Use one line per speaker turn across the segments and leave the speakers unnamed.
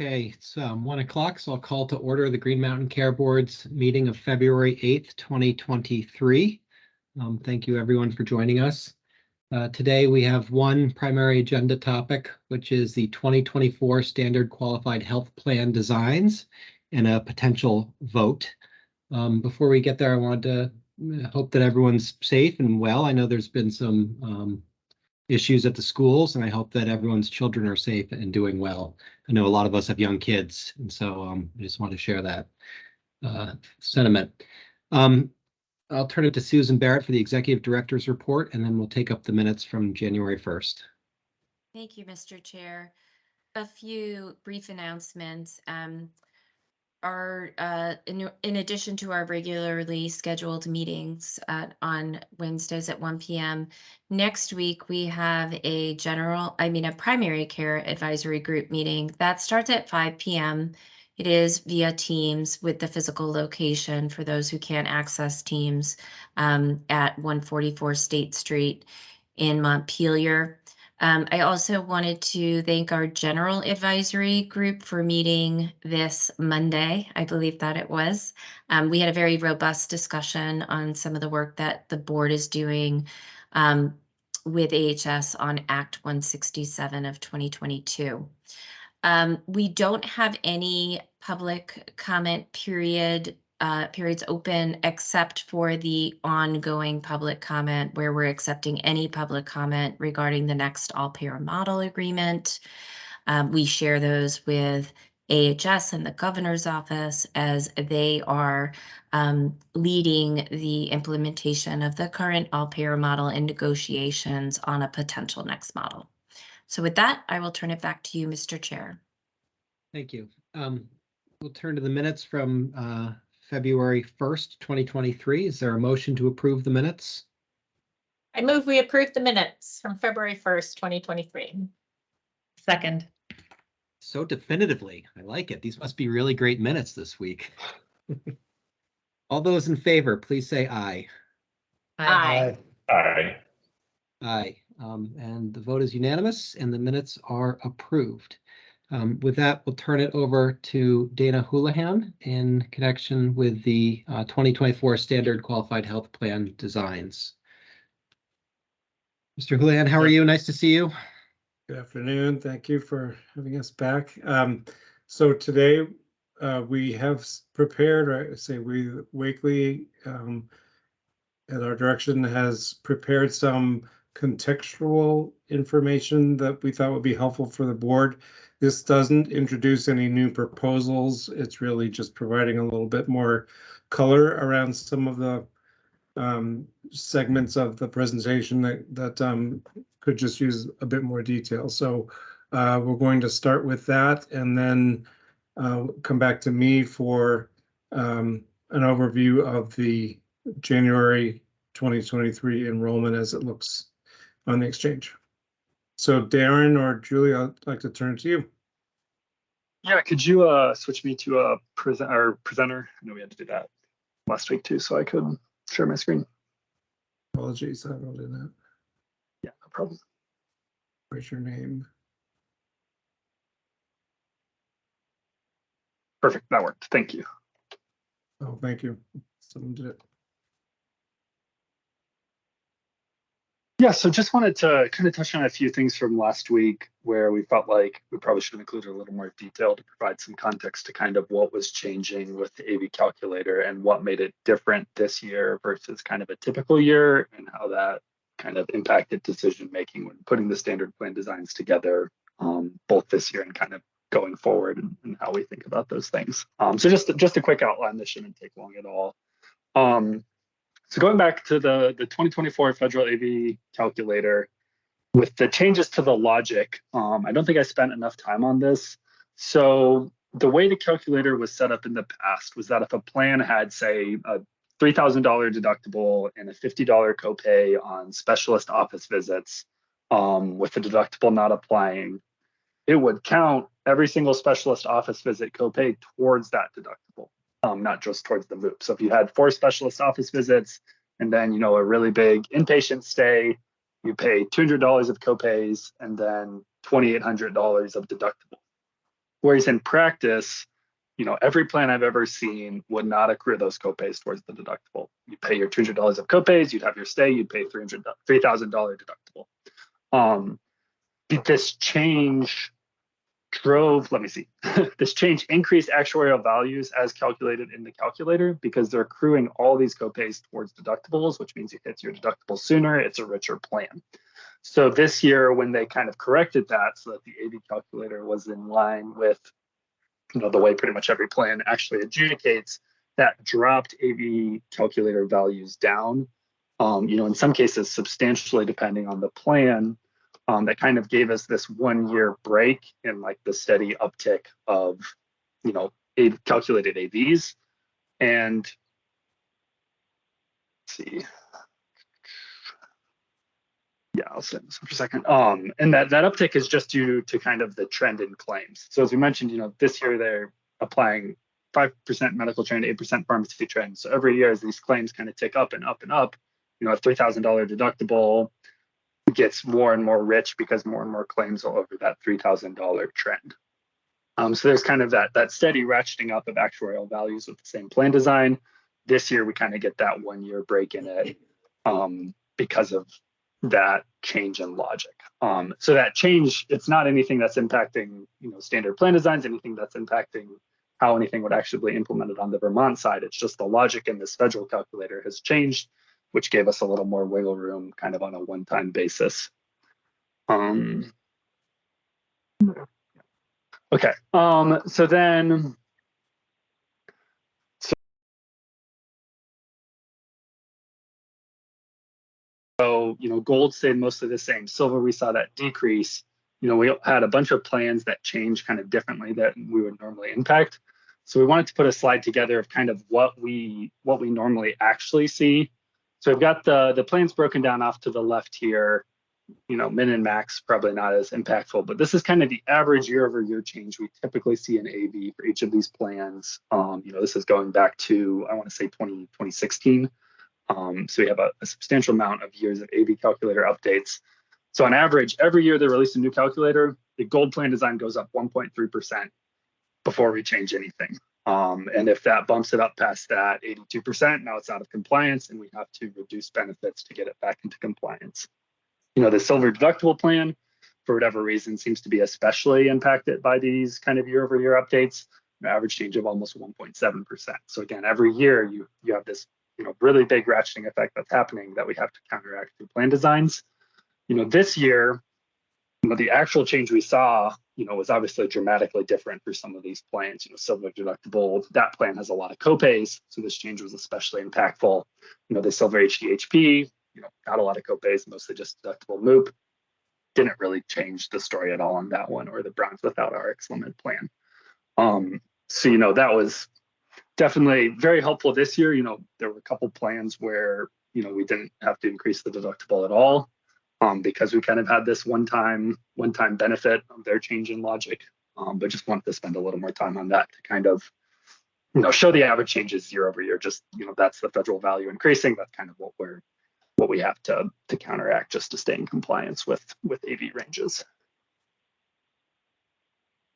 Okay, it's 1 o'clock, so I'll call to order the Green Mountain Care Board's meeting of February 8th, 2023. Thank you everyone for joining us. Today we have one primary agenda topic, which is the 2024 Standard Qualified Health Plan designs and a potential vote. Before we get there, I wanted to hope that everyone's safe and well. I know there's been some issues at the schools, and I hope that everyone's children are safe and doing well. I know a lot of us have young kids, and so I just want to share that sentiment. I'll turn it to Susan Barrett for the Executive Director's report, and then we'll take up the minutes from January 1st.
Thank you, Mr. Chair. A few brief announcements. In addition to our regularly scheduled meetings on Wednesdays at 1 p.m., next week we have a primary care advisory group meeting that starts at 5 p.m. It is via Teams with the physical location for those who can't access Teams at 144 State Street in Montpelier. I also wanted to thank our general advisory group for meeting this Monday. I believe that it was. We had a very robust discussion on some of the work that the board is doing with AHS on Act 167 of 2022. We don't have any public comment periods open except for the ongoing public comment where we're accepting any public comment regarding the next all-payer model agreement. We share those with AHS and the governor's office as they are leading the implementation of the current all-payer model and negotiations on a potential next model. So with that, I will turn it back to you, Mr. Chair.
Thank you. We'll turn to the minutes from February 1st, 2023. Is there a motion to approve the minutes?
I move we approve the minutes from February 1st, 2023.
Second.
So definitively. I like it. These must be really great minutes this week. All those in favor, please say aye.
Aye.
Aye.
Aye. And the vote is unanimous and the minutes are approved. With that, we'll turn it over to Dana Houlihan in connection with the 2024 Standard Qualified Health Plan designs. Mr. Houlihan, how are you? Nice to see you.
Good afternoon. Thank you for having us back. So today we have prepared, or I say Wakely at our direction has prepared some contextual information that we thought would be helpful for the board. This doesn't introduce any new proposals. It's really just providing a little bit more color around some of the segments of the presentation that could just use a bit more detail. So we're going to start with that and then come back to me for an overview of the January 2023 enrollment as it looks on the exchange. So Darren or Julie, I'd like to turn to you.
Yeah, could you switch me to a presenter? I know we had to do that last week too, so I could share my screen.
Apologies, I wrote in that.
Yeah, no problem.
Where's your name?
Perfect, that worked. Thank you.
Oh, thank you. Someone did it.
Yeah, so just wanted to kind of touch on a few things from last week where we felt like we probably should have included a little more detail to provide some context to kind of what was changing with the AV calculator and what made it different this year versus kind of a typical year and how that kind of impacted decision making when putting the standard plan designs together, both this year and kind of going forward and how we think about those things. So just a quick outline. This shouldn't take long at all. So going back to the 2024 federal AV calculator, with the changes to the logic, I don't think I spent enough time on this. So the way the calculator was set up in the past was that if a plan had, say, a $3,000 deductible and a $50 copay on specialist office visits, with the deductible not applying, it would count every single specialist office visit copay towards that deductible. Not just towards the MOOP. So if you had 4 specialist office visits and then, a really big inpatient stay, you pay $200 of copays and then $2,800 of deductible. Whereas in practice, you know, every plan I've ever seen would not accrue those copays towards the deductible. You pay your $200 of copays, you'd have your stay, you'd pay $3,000 deductible. This change drove, let me see, this change increased actuarial values as calculated in the calculator because they're accruing all these copays towards deductibles, which means it hits your deductible sooner. It's a richer plan. So this year, when they kind of corrected that so that the AV calculator was in line with, you know, the way pretty much every plan actually adjudicates, that dropped AV calculator values down, you know, in some cases substantially depending on the plan. That kind of gave us this 1 year break in like the steady uptick of, you know, calculated AVs. And let's see. Yeah, I'll say this for a second. And that uptick is just due to kind of the trend in claims. So as we mentioned, you know, this year they're applying 5% medical trend, 8% pharmacy trend. So every year as these claims kind of tick up and up and up, you know, a $3,000 deductible gets more and more rich because more and more claims are over that $3,000 trend. So there's kind of that steady ratcheting up of actuarial values with the same plan design. This year we kind of get that 1 year break in it because of that change in logic. So that change, it's not anything that's impacting, you know, standard plan designs, anything that's impacting how anything would actually be implemented on the Vermont side. It's just the logic in this federal calculator has changed, which gave us a little more wiggle room kind of on a one-time basis. Okay, so then, so, you know, gold stayed mostly the same. Silver, we saw that decrease. You know, we had a bunch of plans that changed kind of differently that we would normally impact. So we wanted to put a slide together of kind of what we normally actually see. So we've got the plans broken down off to the left here. You know, min and max probably not as impactful, but this is kind of the average year-over-year change we typically see in AV for each of these plans. You know, this is going back to, I want to say 2016. So we have a substantial amount of years of AV calculator updates. So on average, every year they release a new calculator, the gold plan design goes up 1.3% before we change anything. And if that bumps it up past that 82%, now it's out of compliance and we have to reduce benefits to get it back into compliance. You know, the silver deductible plan, for whatever reason, seems to be especially impacted by these kind of year-over-year updates, an average change of almost 1.7%. So again, every year you have this, you know, really big ratcheting effect that's happening that we have to counteract through plan designs. You know, this year, you know, the actual change we saw, you know, was obviously dramatically different for some of these plans. You know, silver deductible, that plan has a lot of copays, so this change was especially impactful. You know, the silver HDHP, you know, not a lot of copays, mostly just deductible MOOP. Didn't really change the story at all on that one, or the bronze without RX limit plan. So, you know, that was definitely very helpful this year. You know, there were a couple plans where, you know, we didn't have to increase the deductible at all because we kind of had this one-time benefit of their change in logic. But just wanted to spend a little more time on that to kind of, you know, show the average changes year over year. Just, you know, that's the federal value increasing. That's kind of what we have to counteract just to stay in compliance with AV ranges.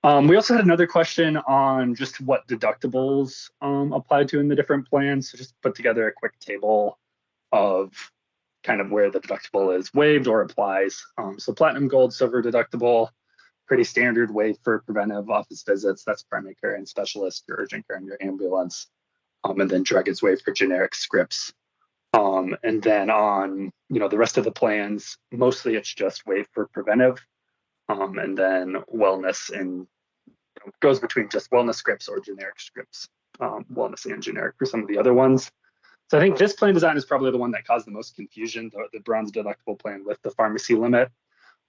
We also had another question on just what deductibles apply to in the different plans. So just put together a quick table of kind of where the deductible is waived or applies. So platinum, gold, silver deductible, pretty standard waive for preventive office visits. That's primary care and specialist, your urgent care and your ambulance. And then drug is waived for generic scripts. And then on, you know, the rest of the plans, mostly it's just waived for preventive. And then wellness and, you know, goes between just wellness scripts or generic scripts, wellness and generic for some of the other ones. So I think this plan design is probably the one that caused the most confusion, the bronze deductible plan with the pharmacy limit.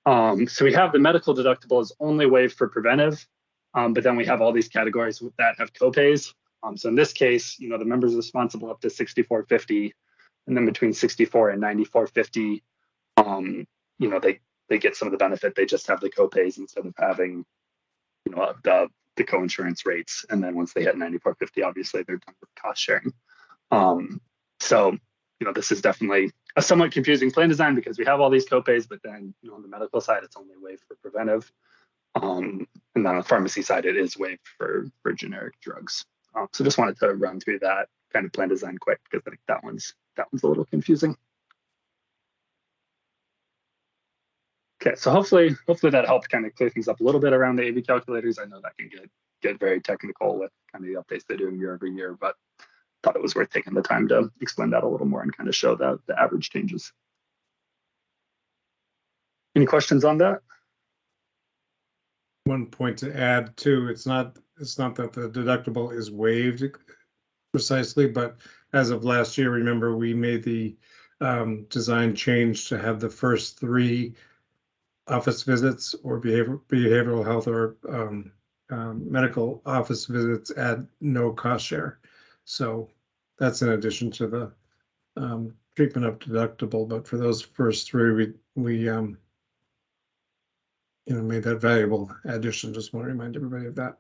So we have the medical deductible is only waived for preventive, but then we have all these categories that have copays. So in this case, you know, the member's responsible up to $64.50, and then between $64 and $94.50, you know, they get some of the benefit. They just have the copays instead of having, you know, the co-insurance rates. And then once they hit $94.50, obviously they're done with cost sharing. So, you know, this is definitely a somewhat confusing plan design because we have all these copays, but then, you know, on the medical side, it's only waived for preventive. And And then on the pharmacy side, it is waived for generic drugs. So just wanted to run through that kind of plan design quick because I think that one's a little confusing. Okay, so hopefully that helped kind of clear things up a little bit around the AV calculators. I know that can get very technical with kind of the updates they're doing year over year, but thought it was worth taking the time to explain that a little more and kind of show the average changes. Any questions on that?
One point to add too, it's not that the deductible is waived precisely, but as of last year, remember we made the design change to have the first 3 office visits or behavioral health or medical office visits at no cost share. So that's in addition to the treatment of deductible, but for those first 3, we made that valuable addition. Just want to remind everybody of that.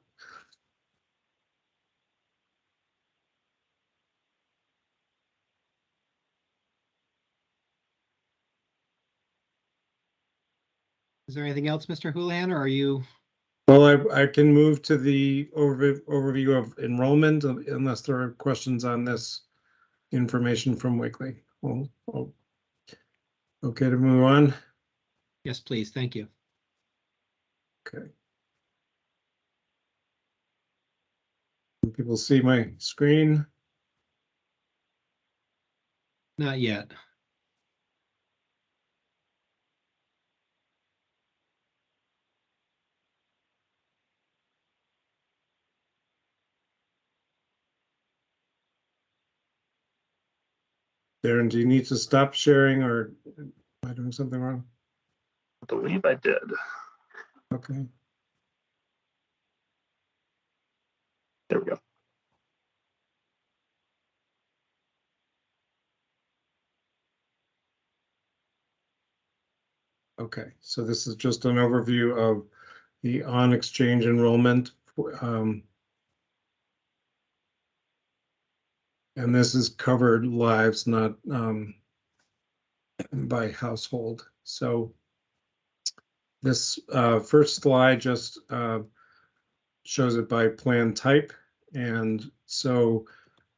Is there anything else, Mr. Houlihan, or are you?
Well, I can move to the overview of enrollment unless there are questions on this information from Wakely. Well, okay to move on.
Yes, please. Thank you.
Okay. Can people see my screen?
Not yet.
Darren, do you need to stop sharing or am I doing something wrong?
I believe I did.
Okay.
There we go.
Okay, so this is just an overview of the on-exchange enrollment. And this is covered lives, not by household. So this first slide just shows it by plan type. And so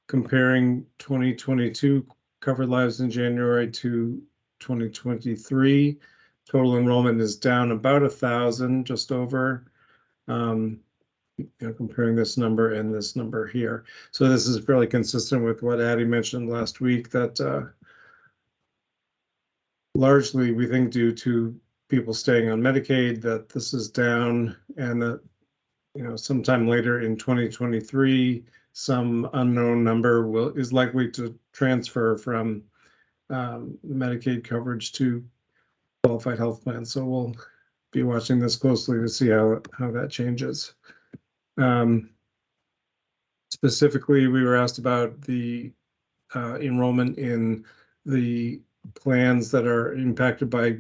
comparing 2022 covered lives in January to 2023, total enrollment is down about 1,000, just over. Comparing this number and this number here. So this is fairly consistent with what Addie mentioned last week, that largely we think due to people staying on Medicaid that this is down, and that sometime later in 2023 some unknown number is likely to transfer from Medicaid coverage to qualified health plans. So we'll be watching this closely to see how that changes. Specifically, we were asked about the enrollment in the plans that are impacted by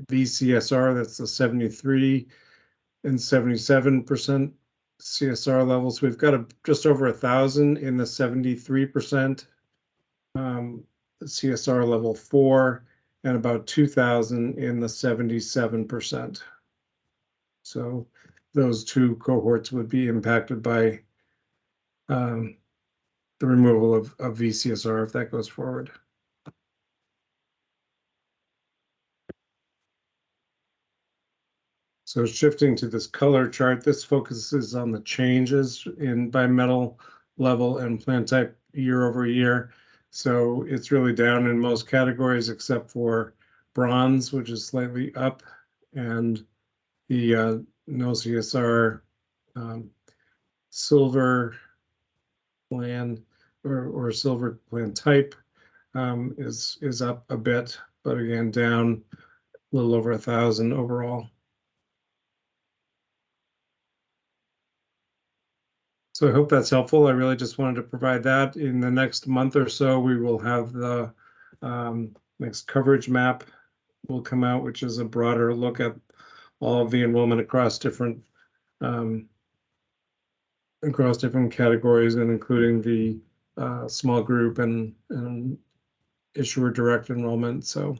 VCSR. That's the 73 and 77% CSR levels. We've got just over 1,000 in the 73% CSR level 4, and about 2,000 in the 77%. So those 2 cohorts would be impacted by the removal of VCSR if that goes forward. So shifting to this color chart, this focuses on the changes by metal level and plan type year over year. So it's really down in most categories except for bronze, which is slightly up, and the no CSR silver plan or silver plan type is up a bit, but again down a little over 1,000 overall. So I hope that's helpful. I really just wanted to provide that. In the next month or so, we will have the next coverage map will come out, which is a broader look at all of the enrollment across different categories, and including the small group and issuer direct enrollment. So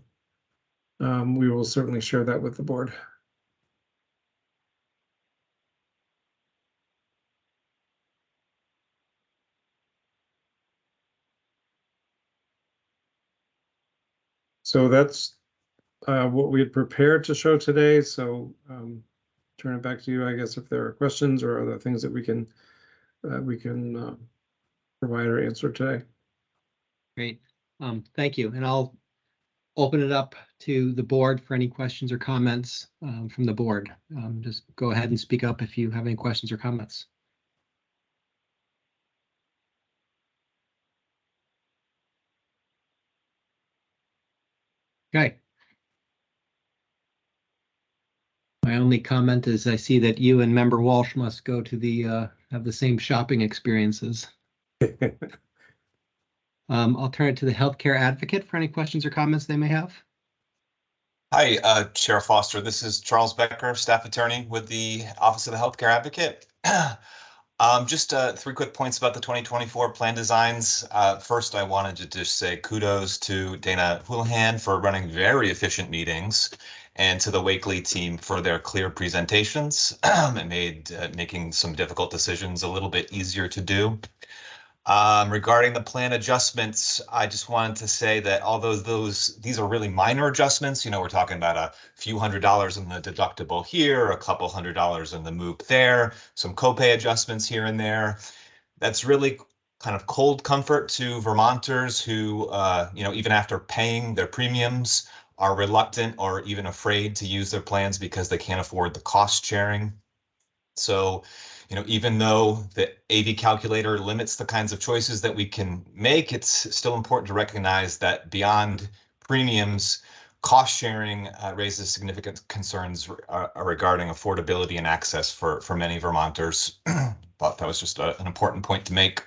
we will certainly share that with the board. So that's what we had prepared to show today. So turn it back to you, I guess, if there are questions or other things that we can provide or answer today.
Great. Thank you. And I'll open it up to the board for any questions or comments from the board. Just go ahead and speak up if you have any questions or comments. Okay. My only comment is I see that you and Member Walsh must go to the have the same shopping experiences. I'll turn it to the healthcare advocate for any questions or comments they may have.
Hi, Chair Foster. This is Charles Becker, staff attorney with the Office of the Healthcare Advocate. Just 3 quick points about the 2024 plan designs. First, I wanted to just say kudos to Dana Houlihan for running very efficient meetings and to the Wakely team for their clear presentations. It made making some difficult decisions a little bit easier to do. Regarding the plan adjustments, I just wanted to say that although these are really minor adjustments, we're talking about a few $100s in the deductible here, a couple $100s in the MOOP there, some copay adjustments here and there. That's really kind of cold comfort to Vermonters who, even after paying their premiums, are reluctant or even afraid to use their plans because they can't afford the cost sharing. So, even though the AV calculator limits the kinds of choices that we can make, it's still important to recognize that beyond premiums, cost sharing raises significant concerns regarding affordability and access for many Vermonters. Thought that was just an important point to make.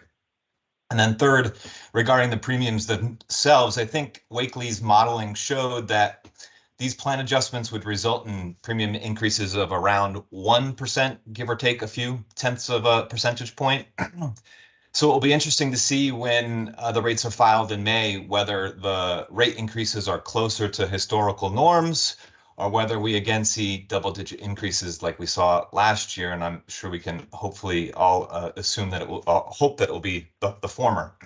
And then third, regarding the premiums themselves, I think Wakely's modeling showed that these plan adjustments would result in premium increases of around 1%, give or take a few tenths of a percentage point. So it will be interesting to see when the rates are filed in May, whether the rate increases are closer to historical norms or whether we again see double-digit increases like we saw last year. And I'm sure we can hopefully all assume that it will, hope that it will be the former.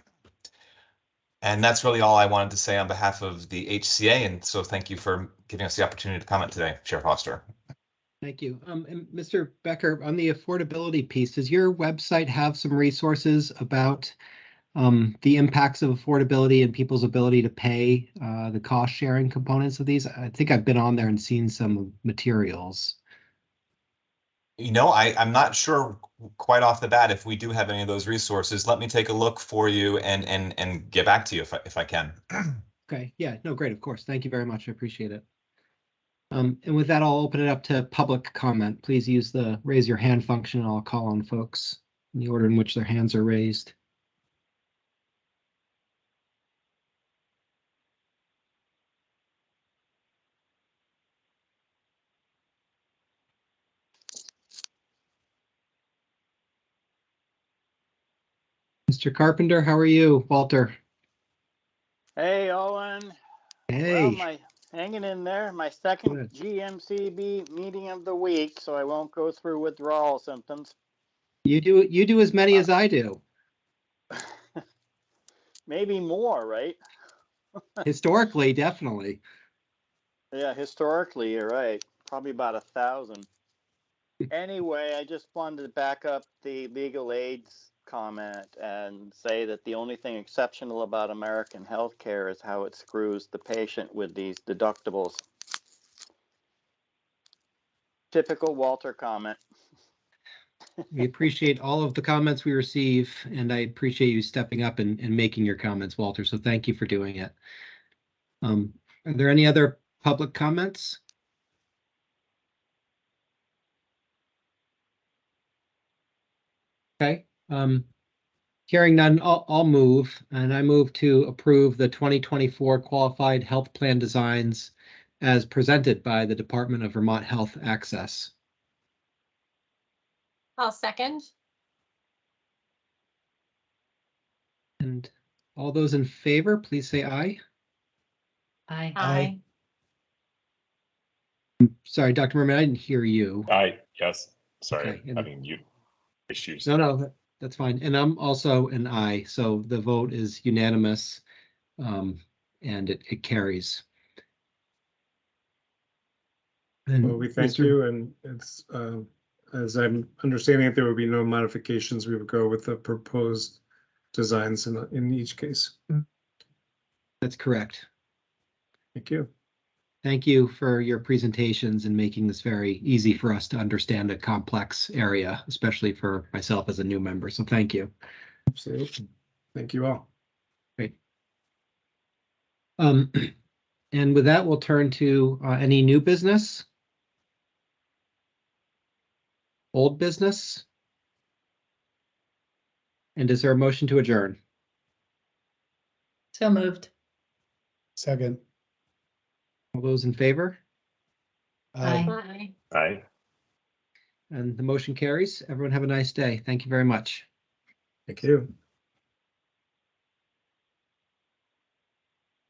And that's really all I wanted to say on behalf of the HCA. And so thank you for giving us the opportunity to comment today, Chair Foster.
Thank you. And Mr. Becker, on the affordability piece, does your website have some resources about the impacts of affordability and people's ability to pay the cost sharing components of these? I think I've been on there and seen some materials.
I'm not sure quite off the bat if we do have any of those resources. Let me take a look for you and get back to you if I can.
Okay, yeah, no, great, of course. Thank you very much. I appreciate it. And with that, I'll open it up to public comment. Please use the raise your hand function. I'll call on folks in the order in which their hands are raised. Mr. Carpenter, how are you? Walter.
Hey, Owen.
Hey.
Well, hanging in there. My second
Good.
GMCB meeting of the week, so I won't go through withdrawal symptoms.
You do as many as I do.
Maybe more, right?
Historically, definitely.
Yeah, historically, you're right. Probably about 1,000. Anyway, I just wanted to back up the legal aids comment and say that the only thing exceptional about American healthcare is how it screws the patient with these deductibles. Typical Walter comment.
We appreciate all of the comments we receive, and I appreciate you stepping up and making your comments, Walter. So thank you for doing it. Are there any other public comments? Okay. Hearing none, I'll move, and I move to approve the 2024 qualified health plan designs as presented by the Department of Vermont Health Access.
I'll second.
And all those in favor, please say aye.
Aye.
Aye.
Sorry, Dr. Merman, I didn't hear you.
Aye, yes. Sorry,
Okay, and-
having mute issues.
No, that's fine. And I'm also an aye, so the vote is unanimous, and it carries. And
Well, we thank
Mr.
you, and it's, as I'm understanding it, there will be no modifications. We would go with the proposed designs in each case.
That's correct.
Thank you.
Thank you for your presentations and making this very easy for us to understand a complex area, especially for myself as a new member. So thank you.
Absolutely. Thank you all.
Great. And with that, we'll turn to any new business? Old business? And is there a motion to adjourn?
So moved.
Second.
All those in favor?
Bye.
Aye.
And the motion carries. Everyone have a nice day. Thank you very much.
Thank you.